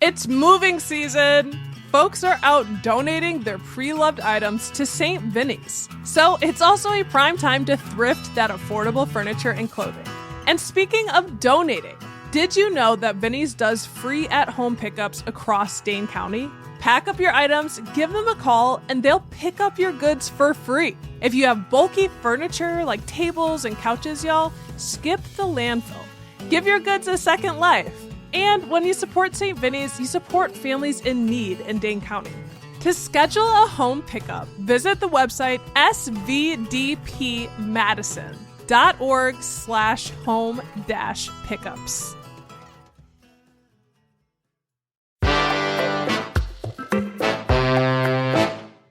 It's moving season. Folks are out donating their pre-loved items to St. Vinny's. So it's also a prime time to thrift that affordable furniture and clothing. And speaking of donating, did you know that Vinny's does free at-home pickups across Dane County? Pack up your items, give them a call, and they'll pick up your goods for free. If you have bulky furniture like tables and couches, y'all, skip the landfill. Give your goods a second life. And when you support St. Vinny's, you support families in need in Dane County. To schedule a home pickup, visit the website svdpmadison.org/home-pickups.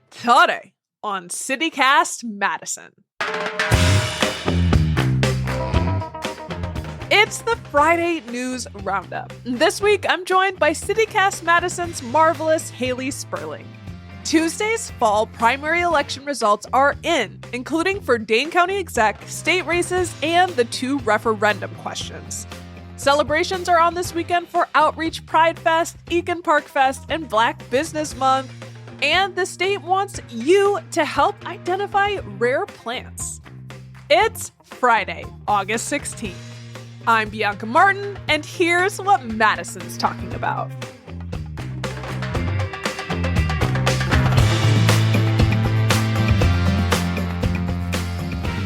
Today on CityCast Madison. It's the Friday News Roundup. This week, I'm joined by CityCast Madison's marvelous Haley Sperling. Tuesday's fall primary election results are in, including for Dane County Exec, state races, and the 2 referendum questions. Celebrations are on this weekend for Outreach Pride Fest, Eakin Park Fest, and Black Business Month. And the state wants you to help identify rare plants. It's Friday, August 16th. I'm Bianca Martin, and here's what Madison's talking about.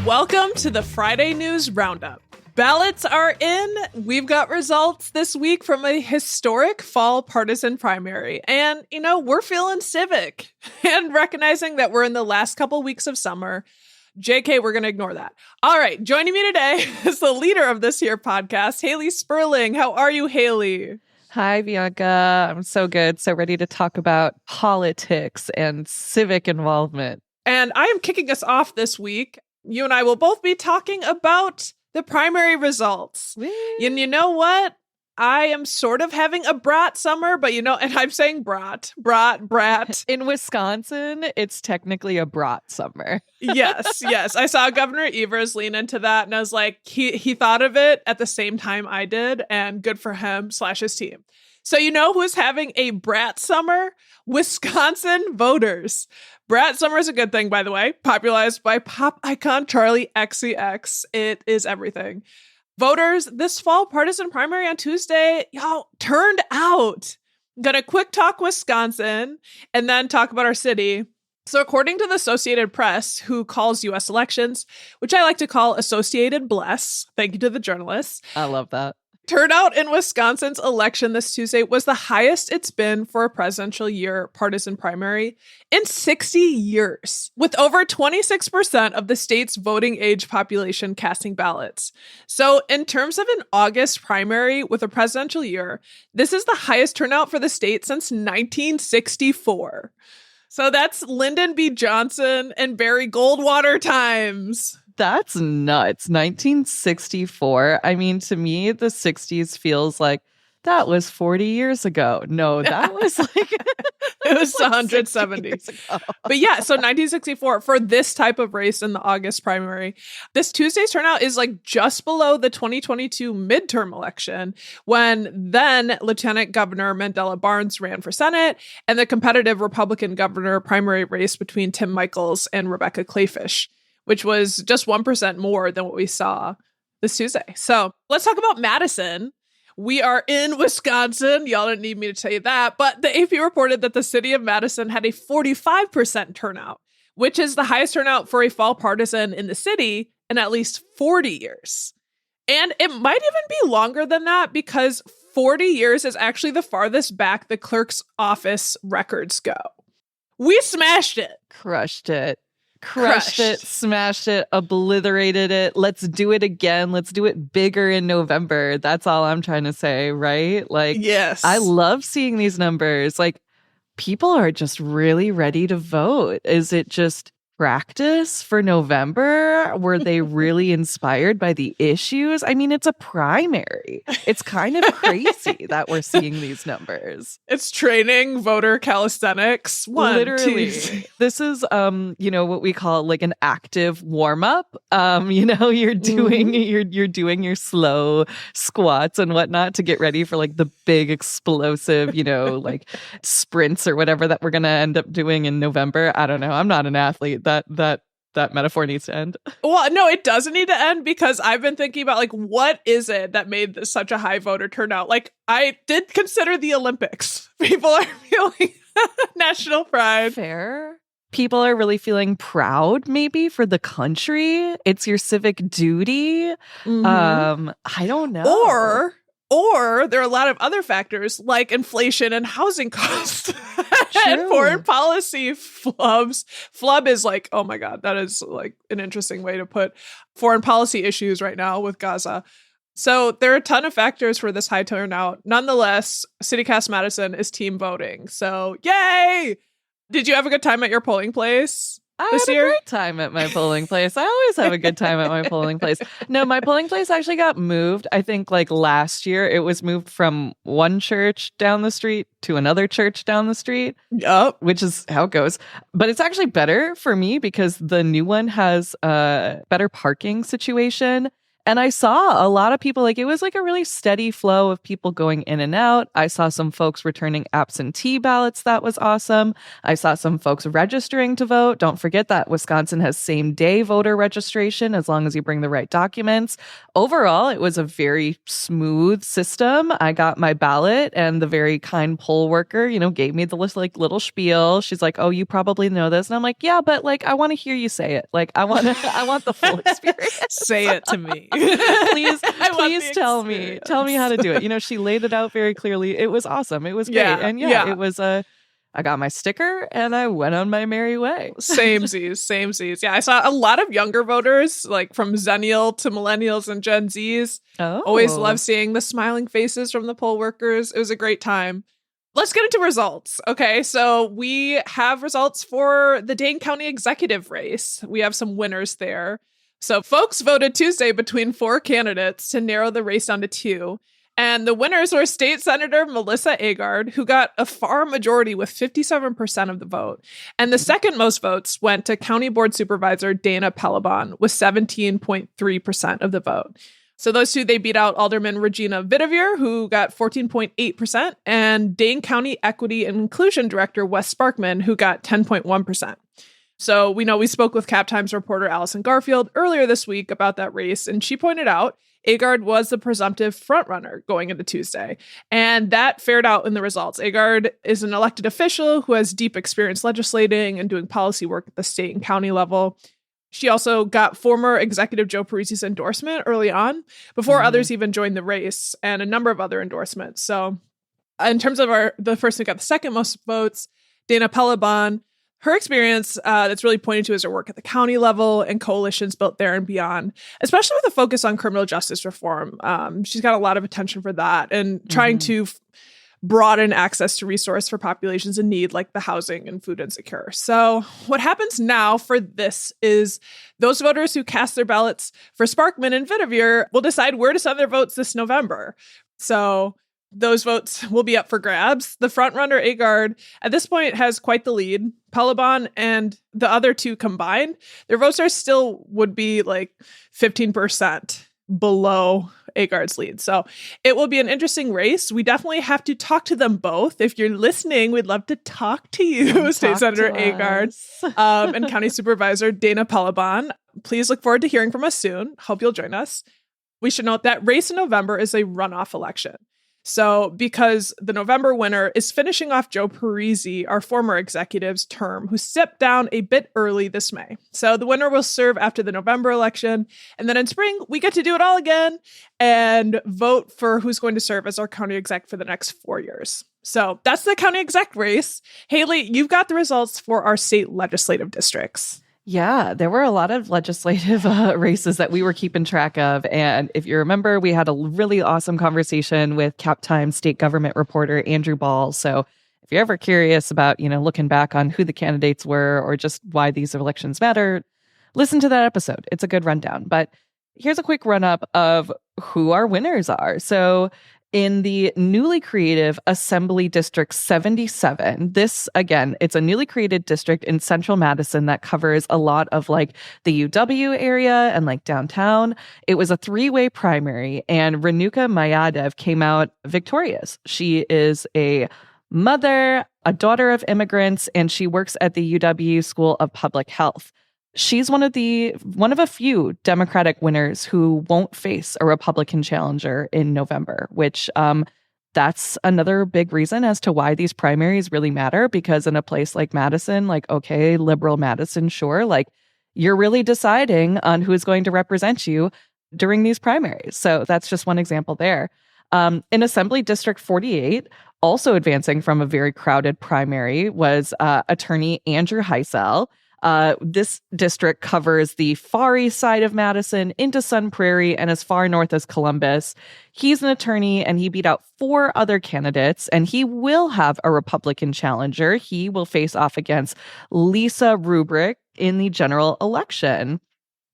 Welcome to the Friday News Roundup. Ballots are in. We've got results this week from a historic fall partisan primary. And, we're feeling civic and recognizing that we're in the last couple weeks of summer. JK, we're going to ignore that. All right, joining me today is the leader of this here podcast, Haley Sperling. How are you, Haley? Hi, Bianca. I'm so good. So ready to talk about politics and civic involvement. And I am kicking us off this week. You and I will both be talking about the primary results. Woo. And you know what? I am sort of having a brat summer, but and I'm saying brat. In Wisconsin, it's technically a brat summer. Yes. I saw Governor Evers lean into that, and I was like, he thought of it at the same time I did, and good for him / his team. So who's having a brat summer? Wisconsin voters. Brat summer is a good thing, by the way. Popularized by pop icon Charlie XCX. It is everything. Voters, this fall partisan primary on Tuesday, y'all, turned out. Gonna quick talk Wisconsin and then talk about our city. So according to the Associated Press, who calls U.S. elections, which I like to call Associated Bless, thank you to the journalists. I love that. Turnout in Wisconsin's election this Tuesday was the highest it's been for a presidential year partisan primary in 60 years, with over 26% of the state's voting age population casting ballots. So in terms of an August primary with a presidential year, this is the highest turnout for the state since 1964. So that's Lyndon B. Johnson and Barry Goldwater times. That's nuts. 1964. I mean, to me, the 60s feels like that was 40 years ago. No, that was like... it was 170. But yeah, so 1964 for this type of race in the August primary. This Tuesday's turnout is like just below the 2022 midterm election when then Lieutenant Governor Mandela Barnes ran for Senate and the competitive Republican governor primary race between Tim Michels and Rebecca Kleefisch, which was just 1% more than what we saw this Tuesday. So let's talk about Madison. We are in Wisconsin. Y'all didn't need me to tell you that. But the AP reported that the city of Madison had a 45% turnout, which is the highest turnout for a fall partisan in the city in at least 40 years. And it might even be longer than that because 40 years is actually the farthest back the clerk's office records go. We smashed it. Crushed it, smashed it, obliterated it. Let's do it again. Let's do it bigger in November. That's all I'm trying to say, right? Like, yes. I love seeing these numbers. Like, people are just really ready to vote. Is it just practice for November? Were they really inspired by the issues? I mean, it's a primary. It's kind of crazy that we're seeing these numbers. It's training voter calisthenics. Literally. This is what we call like an active warm-up. You're doing you're doing your slow squats and whatnot to get ready for like the big explosive, like sprints or whatever that we're gonna end up doing in November. I don't know. I'm not an athlete. That metaphor needs to end. Well, no, it doesn't need to end, because I've been thinking about like, what is it that made this such a high voter turnout? Like, I did consider the Olympics. People are feeling national pride. Fair. People are really feeling proud, maybe, for the country. It's your civic duty. I don't know. Or there are a lot of other factors like inflation and housing costs and foreign policy flubs. Flub is like, oh my God, that is like an interesting way to put foreign policy issues right now with Gaza. So there are a ton of factors for this high turnout. Nonetheless, CityCast Madison is team voting. So yay! Did you have a good time at your polling place? I had a great time at my polling place. I always have a good time at my polling place. No, my polling place actually got moved. I think like last year it was moved from one church down the street to another church down the street. Yep. Which is how it goes. But it's actually better for me because the new one has a better parking situation. And I saw a lot of people, like it was like a really steady flow of people going in and out. I saw some folks returning absentee ballots. That was awesome. I saw some folks registering to vote. Don't forget that Wisconsin has same day voter registration as long as you bring the right documents. Overall, it was a very smooth system. I got my ballot and the very kind poll worker, gave me the little spiel. She's like, oh, you probably know this. And I'm like, yeah, but like, I want to hear you say it. Like, I want the full experience. Say it to me. please tell me how to do it. She laid it out very clearly. It was awesome. It was great. And it was I got my sticker and I went on my merry way. Samesies. Yeah, I saw a lot of younger voters, like from Zennial to Millennials and Gen Zs. Oh. Always love seeing the smiling faces from the poll workers. It was a great time. Let's get into results. Okay, so we have results for the Dane County executive race. We have some winners there. So folks voted Tuesday between 4 candidates to narrow the race down to 2. And the winners were State Senator Melissa Agard, who got a far majority with 57% of the vote. And the second most votes went to County Board Supervisor Dana Pelabon with 17.3% of the vote. So those two, they beat out Alderman Regina Vitavere, who got 14.8%, and Dane County Equity and Inclusion Director Wes Sparkman, who got 10.1%. So we know we spoke with Cap Times reporter Allison Garfield earlier this week about that race, and she pointed out Agard was the presumptive frontrunner going into Tuesday, and that fared out in the results. Agard is an elected official who has deep experience legislating and doing policy work at the state and county level. She also got former Executive Joe Parisi's endorsement early on, before others even joined the race, and a number of other endorsements. So in terms of the person who got the second most votes, Dana Pelabon, her experience that's really pointed to is her work at the county level and coalitions built there and beyond, especially with a focus on criminal justice reform. She's got a lot of attention for that and trying to broaden access to resource for populations in need, like the housing and food insecure. So what happens now for this is those voters who cast their ballots for Sparkman and Vitavere will decide where to send their votes this November. So those votes will be up for grabs. The frontrunner Agard at this point has quite the lead. Pelabon and the other two combined, their votes would be like 15% below Agard's lead. So it will be an interesting race. We definitely have to talk to them both. If you're listening, we'd love to talk to you, State Senator Agard and County Supervisor Dana Pelabon. Please look forward to hearing from us soon. Hope you'll join us. We should note that race in November is a runoff election. So because the November winner is finishing off Joe Parisi, our former executive's term, who stepped down a bit early this May. So the winner will serve after the November election. And then in spring, we get to do it all again and vote for who's going to serve as our county exec for the next 4 years. So that's the county exec race. Haley, you've got the results for our state legislative districts. Yeah, there were a lot of legislative races that we were keeping track of. And if you remember, we had a really awesome conversation with Cap Times state government reporter Andrew Ball. So If you're ever curious about, looking back on who the candidates were or just why these elections matter, listen to that episode. It's a good rundown. But here's a quick run up of who our winners are. So in the newly creative Assembly District 77, this, again, it's a newly created district in central Madison that covers a lot of like the UW area and like downtown. It was a 3-way primary, and Renuka Mayadev came out victorious. She is a mother, a daughter of immigrants, and she works at the UW School of Public Health. She's one of a few Democratic winners who won't face a Republican challenger in November, which that's another big reason as to why these primaries really matter, because in a place like Madison, like, okay, liberal Madison, sure, like you're really deciding on who's going to represent you during these primaries. So that's just one example there. In Assembly District 48, also advancing from a very crowded primary, was attorney Andrew Heisel. This district covers the far east side of Madison into Sun Prairie and as far north as Columbus. He's an attorney, and he beat out 4 other candidates, and he will have a Republican challenger. He will face off against Lisa Rubrick in the general election.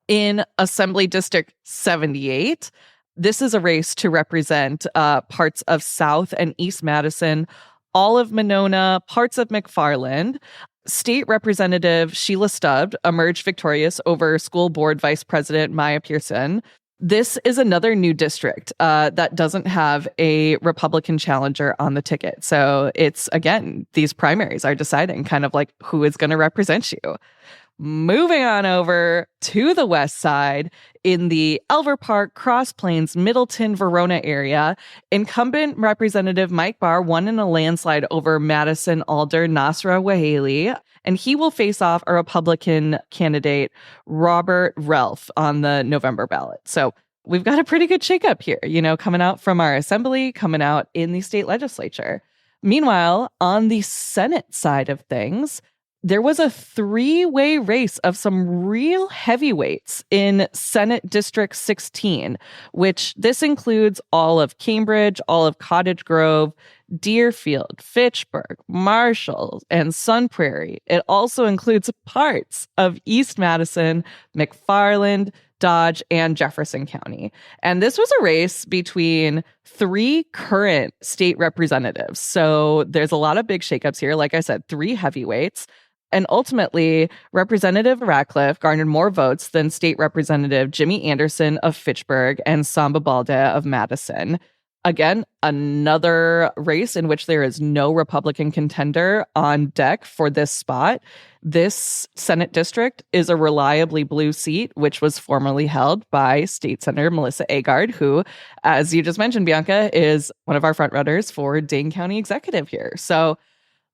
In Assembly District 78, this is a race to represent parts of South and East Madison, all of Monona, parts of McFarland. State Representative Sheila Stubbs emerged victorious over School Board Vice President Maya Pearson. This is another new district that doesn't have a Republican challenger on the ticket. So it's, again, these primaries are deciding kind of like who is going to represent you. Moving on over to the west side, in the Elver Park, Cross Plains, Middleton, Verona area, incumbent Representative Mike Barr won in a landslide over Madison Alder Nasra Wahali, and he will face off a Republican candidate, Robert Relf, on the November ballot. So we've got a pretty good shakeup here, coming out from our assembly, coming out in the state legislature. Meanwhile, on the Senate side of things, there was a 3-way race of some real heavyweights in Senate District 16, which this includes all of Cambridge, all of Cottage Grove, Deerfield, Fitchburg, Marshall, and Sun Prairie. It also includes parts of East Madison, McFarland, Dodge, and Jefferson County. And this was a race between 3 current state representatives. So there's a lot of big shakeups here. Like I said, 3 heavyweights. And ultimately, Representative Ratcliffe garnered more votes than State Representative Jimmy Anderson of Fitchburg and Samba Balde of Madison. Again, another race in which there is no Republican contender on deck for this spot. This Senate district is a reliably blue seat, which was formerly held by State Senator Melissa Agard, who, as you just mentioned, Bianca, is one of our frontrunners for Dane County Executive here. So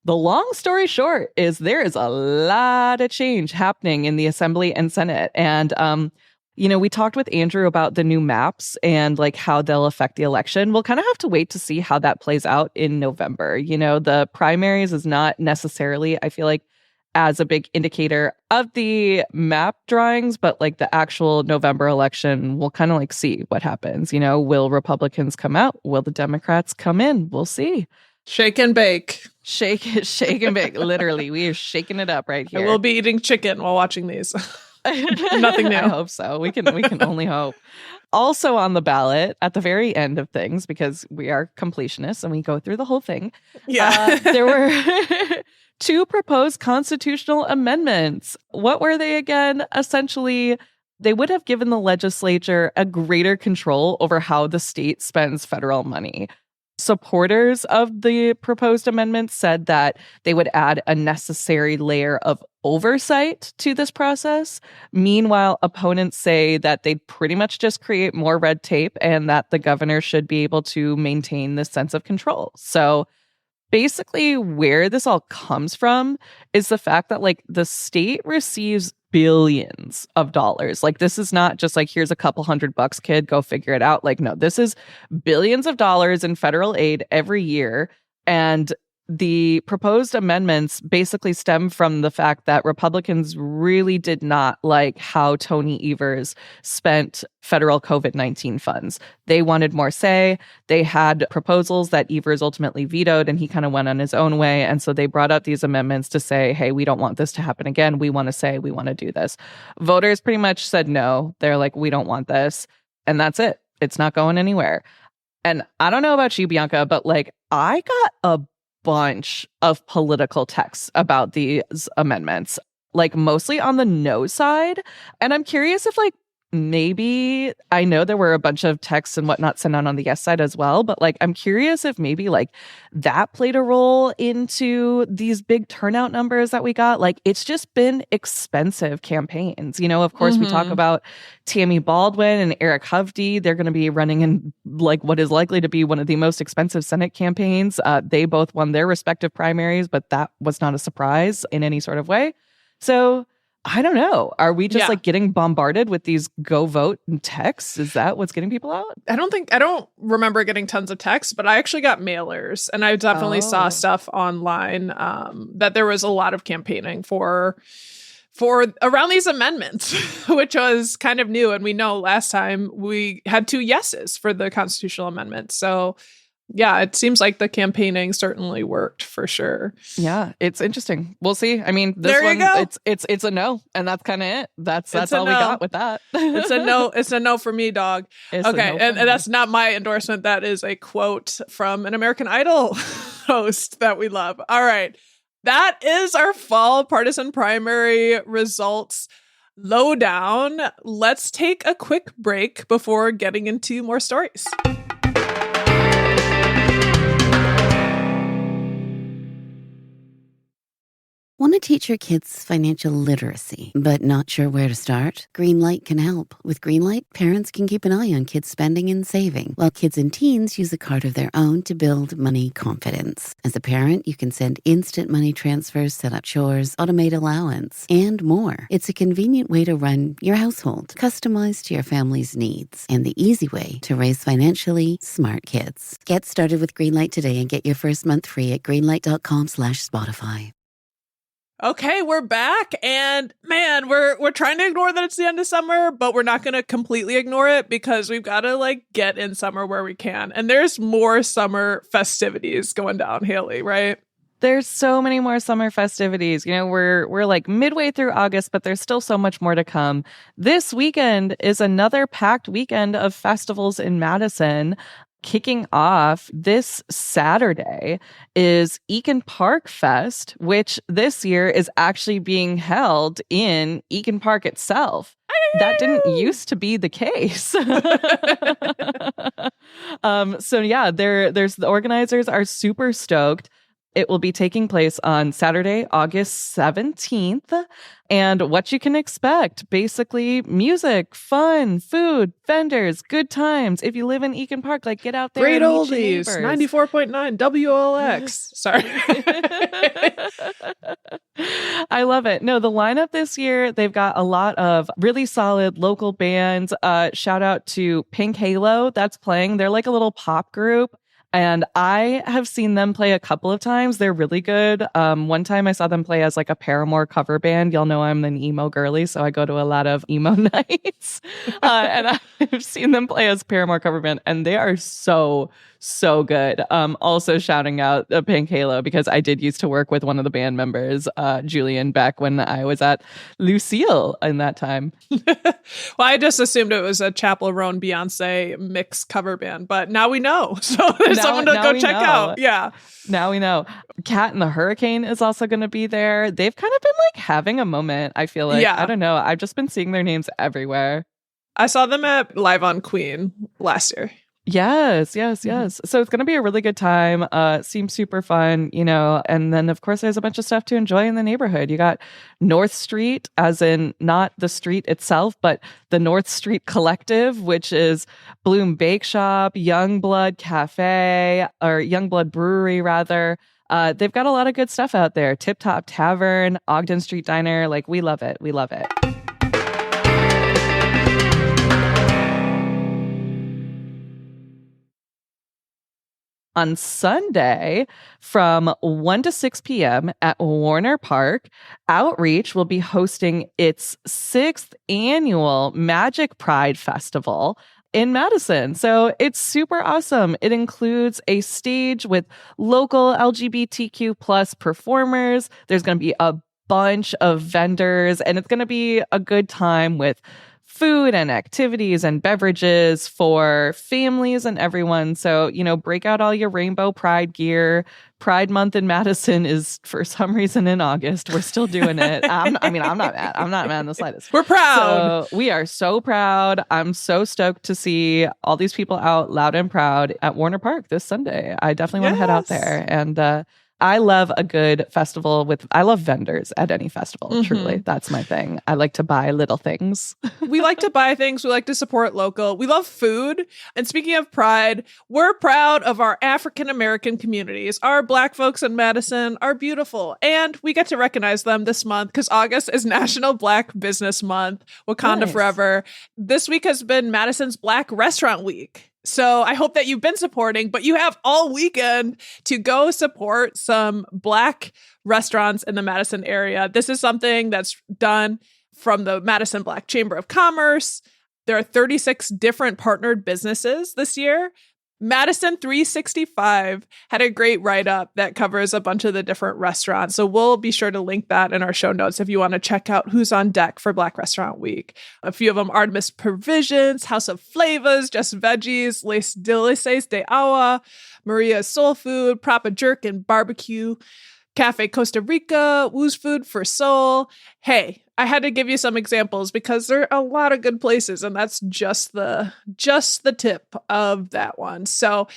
the long story short is there is a lot of change happening in the Assembly and Senate. And, we talked with Andrew about the new maps and like how they'll affect the election. We'll kind of have to wait to see how that plays out in November. The primaries is not necessarily, I feel like, as a big indicator of the map drawings, but like the actual November election, we'll kind of like see what happens. Will Republicans come out? Will the Democrats come in? We'll see. Shake and bake. Shake and bake. Literally, we are shaking it up right here. I will be eating chicken while watching these. Nothing new. I hope so. We can only hope. Also on the ballot at the very end of things, because we are completionists and we go through the whole thing. Yeah. There were 2 proposed constitutional amendments. What were they again? Essentially, they would have given the legislature a greater control over how the state spends federal money. Supporters of the proposed amendments said that they would add a necessary layer of oversight to this process. Meanwhile, opponents say that they'd pretty much just create more red tape and that the governor should be able to maintain this sense of control. So basically, where this all comes from is the fact that like the state receives billions of dollars. Like, this is not just like, here's a couple $100, kid, go figure it out. Like, no, this is billions of dollars in federal aid every year. And the proposed amendments basically stem from the fact that Republicans really did not like how Tony Evers spent federal COVID-19 funds. They wanted more say. They had proposals that Evers ultimately vetoed, and he kind of went on his own way. And so they brought up these amendments to say, hey, we don't want this to happen again. We want to say, we want to do this. Voters pretty much said no. They're like, we don't want this. And that's it. It's not going anywhere. And I don't know about you, Bianca, but like I got a bunch of political texts about these amendments, like mostly on the no side. And I'm curious if like maybe, I know there were a bunch of texts and whatnot sent out on the yes side as well, but like I'm curious if maybe like that played a role into these big turnout numbers that we got. Like it's just been expensive campaigns. You know, of course, we talk about Tammy Baldwin and Eric Hovde. They're going to be running in like what is likely to be one of the most expensive Senate campaigns. They both won their respective primaries, but that was not a surprise in any sort of way. So I don't know. Are we just like getting bombarded with these go vote texts? Is that what's getting people out? I don't remember getting tons of texts, but I actually got mailers, and I definitely saw stuff online that there was a lot of campaigning for around these amendments, which was kind of new. And we know last time we had 2 yeses for the constitutional amendment. So yeah, it seems like the campaigning certainly worked for sure. Yeah, it's interesting. We'll see. I mean, this there one, you go. it's a no, and that's kind of it. That's all we got with that. It's a no. It's a no for me, dog. Okay, and that's not my endorsement. That is a quote from an American Idol host that we love. All right, that is our fall partisan primary results lowdown. Let's take a quick break before getting into more stories. Want to teach your kids financial literacy, but not sure where to start? Greenlight can help. With Greenlight, parents can keep an eye on kids' spending and saving, while kids and teens use a card of their own to build money confidence. As a parent, you can send instant money transfers, set up chores, automate allowance, and more. It's a convenient way to run your household, customized to your family's needs, and the easy way to raise financially smart kids. Get started with Greenlight today and get your first month free at greenlight.com/Spotify. Okay, we're back, and man, we're trying to ignore that it's the end of summer, but we're not going to completely ignore it because we've got to like get in summer where we can. And there's more summer festivities going down, Haley, right? There's so many more summer festivities. You know, we're like midway through August, but there's still so much more to come. This weekend is another packed weekend of festivals in Madison. Kicking off this Saturday is Eakin Park Fest, which this year is actually being held in Eakin Park itself. That didn't used to be the case. So yeah, there's the organizers are super stoked. It will be taking place on Saturday, August 17th. And what you can expect, basically music, fun, food, vendors, good times. If you live in Eakin Park, like get out there. Great and oldies, 94.9 WLX. Sorry. I love it. No, the lineup this year, they've got a lot of really solid local bands. Shout out to Pink Halo that's playing. They're like a little pop group. And I have seen them play a couple of times. They're really good. One time I saw them play as like a Paramore cover band. Y'all know I'm an emo girly, so I go to a lot of emo nights. And I've seen them play as Paramore cover band, and they are so good. Also shouting out Pink Halo because I did used to work with one of the band members, Julian Beck, when I was at Lucille in that time. Well, I just assumed it was a Chappell Roan Beyonce mix cover band, but now we know. So there's someone to go check out. Yeah. Now we know. Cat and the Hurricane is also going to be there. They've kind of been like having a moment, I feel like. Yeah. I don't know. I've just been seeing their names everywhere. I saw them at Live on Queen last year. Yes. So it's going to be a really good time. Seems super fun, you know, and then of course there's a bunch of stuff to enjoy in the neighborhood. You got North Street, as in not the street itself, but the North Street Collective, which is Bloom Bake Shop, Youngblood Cafe, or Youngblood Brewery rather. They've got a lot of good stuff out there. Tip Top Tavern, Ogden Street Diner. Like, we love it. On Sunday, from 1 to 6 p.m. at Warner Park, Outreach will be hosting its 6th annual Magic Pride Festival in Madison. So it's super awesome. It includes a stage with local LGBTQ plus performers. There's going to be a bunch of vendors, and it's going to be a good time with food and activities and beverages for families and everyone. So, break out all your rainbow pride gear. Pride Month in Madison is, for some reason, in August. We're still doing it. I'm not mad. I'm not mad in the slightest. We're proud. So we are so proud. I'm so stoked to see all these people out loud and proud at Warner Park this Sunday. I definitely want to head out there. And I love a good festival I love vendors at any festival. Truly. That's my thing. I like to buy little things. We like to buy things. We like to support local. We love food. And speaking of pride, we're proud of our African-American communities. Our Black folks in Madison are beautiful. And we get to recognize them this month because August is National Black Business Month. Wakanda Forever. This week has been Madison's Black Restaurant Week. So I hope that you've been supporting, but you have all weekend to go support some Black restaurants in the Madison area. This is something that's done from the Madison Black Chamber of Commerce. There are 36 different partnered businesses this year. Madison 365 had a great write-up that covers a bunch of the different restaurants. So we'll be sure to link that in our show notes if you want to check out who's on deck for Black Restaurant Week. A few of them: Artemis Provisions, House of Flavas, Just Veggies, Les Delices de Agua, Maria's Soul Food, Propa Jerk and Barbecue, Cafe Costa Rica, Woo's Food for Soul. Hey, I had to give you some examples because there are a lot of good places, and that's just the tip of that one. So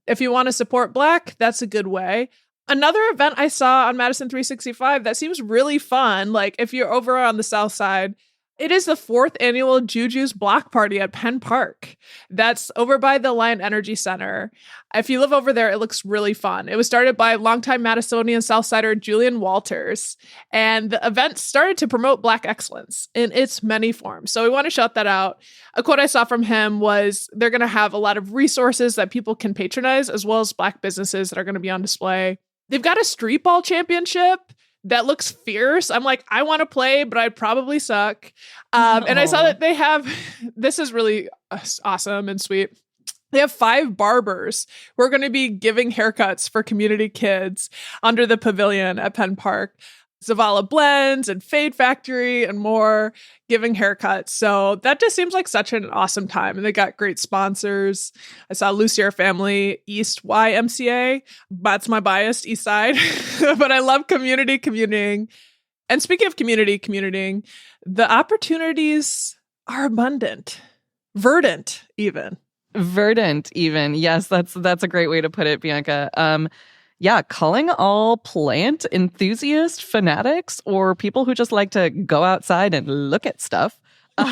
if you want to support Black, that's a good way. Another event I saw on Madison 365 that seems really fun, like if you're over on the South Side, it is the 4th annual Juju's Block Party at Penn Park. That's over by the Lion Energy Center. If you live over there, it looks really fun. It was started by longtime Madisonian Southsider Julian Walters, and the event started to promote Black excellence in its many forms. So we want to shout that out. A quote I saw from him was, they're going to have a lot of resources that people can patronize, as well as Black businesses that are going to be on display. They've got a street ball championship that looks fierce. I'm like, I want to play, but I'd probably suck. And I saw that they have, this is really awesome and sweet. They have 5 barbers who are going to be giving haircuts for community kids under the pavilion at Penn Park. Zavala Blends and Fade Factory and more giving haircuts. So that just seems like such an awesome time. And they got great sponsors. I saw Lucier Family East YMCA. That's my biased East Side. But I love commuting. And speaking of commuting, the opportunities are abundant. Verdant, even. Yes, that's a great way to put it, Bianca. Calling all plant enthusiast fanatics or people who just like to go outside and look at stuff. Look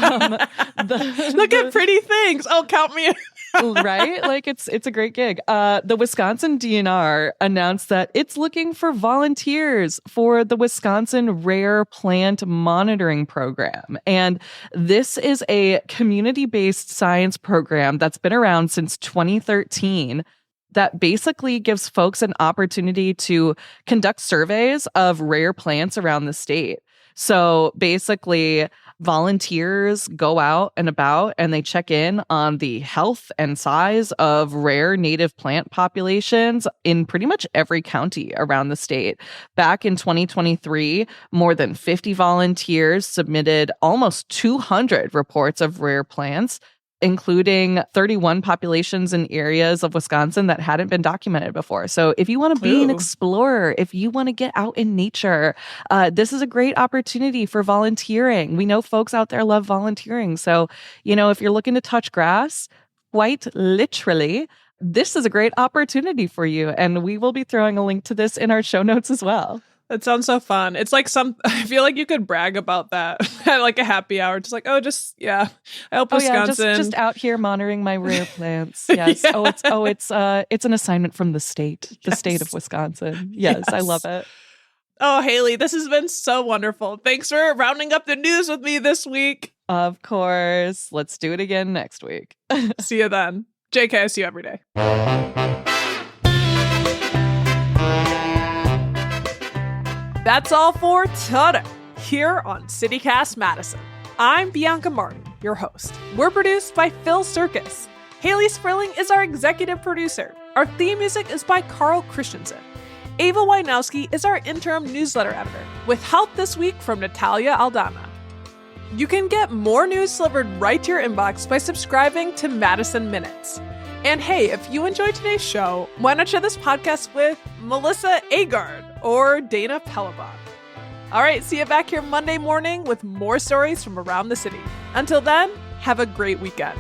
at pretty things. Oh, count me in. Right? Like it's a great gig. The Wisconsin DNR announced that it's looking for volunteers for the Wisconsin Rare Plant Monitoring Program. And this is a community-based science program that's been around since 2013 that basically gives folks an opportunity to conduct surveys of rare plants around the state. So basically, volunteers go out and about and they check in on the health and size of rare native plant populations in pretty much every county around the state. Back in 2023, more than 50 volunteers submitted almost 200 reports of rare plants, including 31 populations in areas of Wisconsin that hadn't been documented before. So if you want to be an explorer, if you want to get out in nature, this is a great opportunity for volunteering. We know folks out there love volunteering. So, if you're looking to touch grass, quite literally, this is a great opportunity for you. And we will be throwing a link to this in our show notes as well. That sounds so fun. It's like I feel like you could brag about that at like a happy hour. Just like, I help Wisconsin. Just out here monitoring my rare plants. Yes. Yeah. It's an assignment from the state, state of Wisconsin. Yes, I love it. Oh, Haley, this has been so wonderful. Thanks for rounding up the news with me this week. Of course. Let's do it again next week. See you then. JK, I see you every day. That's all for today here on CityCast Madison. I'm Bianca Martin, your host. We're produced by Phil Circus. Haley Sperling is our executive producer. Our theme music is by Carl Christensen. Ava Wynowski is our interim newsletter editor, with help this week from Natalia Aldana. You can get more news delivered right to your inbox by subscribing to Madison Minutes. And hey, if you enjoyed today's show, why not share this podcast with Melissa Agard or Dana Pelabon? All right, see you back here Monday morning with more stories from around the city. Until then, have a great weekend.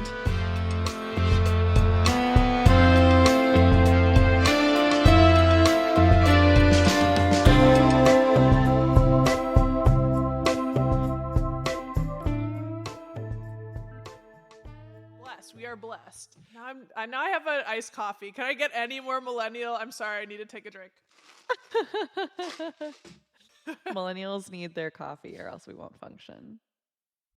Blessed. We are blessed. Now I have an iced coffee. Can I get any more millennial? I'm sorry, I need to take a drink. Millennials need their coffee or else we won't function.